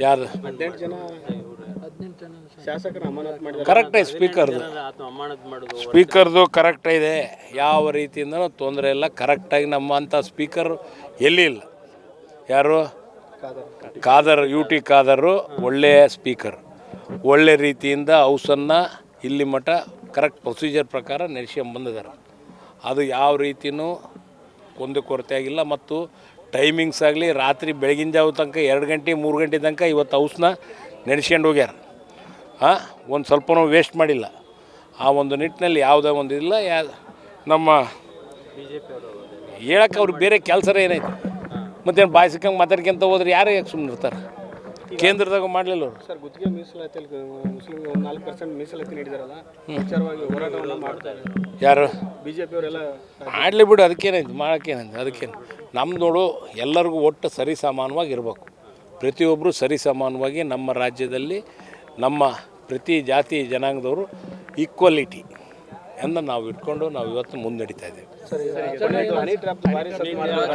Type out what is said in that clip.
ಯಾರು 18 ಜನ ಶಾಸಕರು ಅಮಾನತ್ ಮಾಡಿದ್ದಾರೆ. ಕರೆಕ್ಟ್ ಐತೆ ಸ್ಪೀಕರ್ದು ಕರೆಕ್ಟ್ ಇದೆ. ಯಾವ ರೀತಿಯಿಂದ ತೊಂದರೆ ಇಲ್ಲ. ಕರೆಕ್ಟಾಗಿ ನಮ್ಮಂಥ ಸ್ಪೀಕರ್ ಎಲ್ಲಿ ಇಲ್ಲ. ಯಾರು ಖಾದರ್ UT ಖಾದರು ಒಳ್ಳೆಯ ಸ್ಪೀಕರ್. ಒಳ್ಳೆ ರೀತಿಯಿಂದ ಹೌಸನ್ನು ಇಲ್ಲಿ ಮಟ್ಟ ಕರೆಕ್ಟ್ ಪ್ರೊಸೀಜರ್ ಪ್ರಕಾರ ನಡೆಸ್ಕೊಂಬಂದಿದ್ದಾರೆ. ಅದು ಯಾವ ರೀತಿಯೂ ಕೊರತೆ ಆಗಿಲ್ಲ. ಮತ್ತು ಟೈಮಿಂಗ್ಸ್ ಆಗಲಿ ರಾತ್ರಿ ಬೆಳಗಿನ ಜಾವ ತನಕ 2 ಗಂಟೆ 3 ಗಂಟೆ ತನಕ ಇವತ್ತು ಹೌಸ್ನ ನಡೆಸ್ಕೊಂಡು ಹೋಗ್ಯಾರ. ಒಂದು ಸ್ವಲ್ಪನೂ ವೇಸ್ಟ್ ಮಾಡಿಲ್ಲ. ಆ ಒಂದು ನಿಟ್ಟಿನಲ್ಲಿ ಯಾವುದೇ ಒಂದು ಇಲ್ಲ. ನಮ್ಮ ಹೇಳಕ್ಕೆ ಅವ್ರಿಗೆ ಬೇರೆ ಕೆಲಸರೇ ಏನೈತೆ. ಮತ್ತೇನು ಬಾಯಿ ಸಿಕ್ಕಂಗೆ ಮಾತಾಡ್ಕೊಂತ ಹೋದ್ರೆ ಯಾರು ಯಾಕೆ ಸುಮ್ಮನೆ ಇರ್ತಾರೆ? ಕೇಂದ್ರದಾಗ ಮಾಡಲಿಲ್ಲ ಅವರು. ಸರ್, ಗುತ್ತಿಗೆ ಮೀಸಲಾತಿಯಲ್ಲಿ ಮುಸ್ಲಿಮ್ಗೆ 4% ಮೀಸಲಾತಿ ನೀಡಿದಾರಲ್ಲ, ವಿಚಾರವಾಗಿ ಹೋರಾಟವನ್ನು ಮಾಡ್ತಾರೆ ಯಾರು? BJP ಅವರೆಲ್ಲ. ಮಾಡಲಿ ಬಿಡು, ಅದಕ್ಕೇನೈತೆ, ಮಾಡೋಕ್ಕೇನೈತೆ, ಅದಕ್ಕೇನು. ನಮ್ದು ನೋಡು, ಎಲ್ಲರಿಗೂ ಒಟ್ಟು ಸರಿಸಮಾನವಾಗಿ ಇರಬೇಕು. ಪ್ರತಿಯೊಬ್ಬರು ಸರಿಸಮಾನವಾಗಿ ನಮ್ಮ ರಾಜ್ಯದಲ್ಲಿ ನಮ್ಮ ಪ್ರತಿ ಜಾತಿ ಜನಾಂಗದವರು ಈಕ್ವಾಲಿಟಿ ಎಂದು ನಾವು ಇಟ್ಕೊಂಡು ನಾವು ಇವತ್ತು ಮುನ್ನಡೀತಾ ಇದ್ದೇವೆ.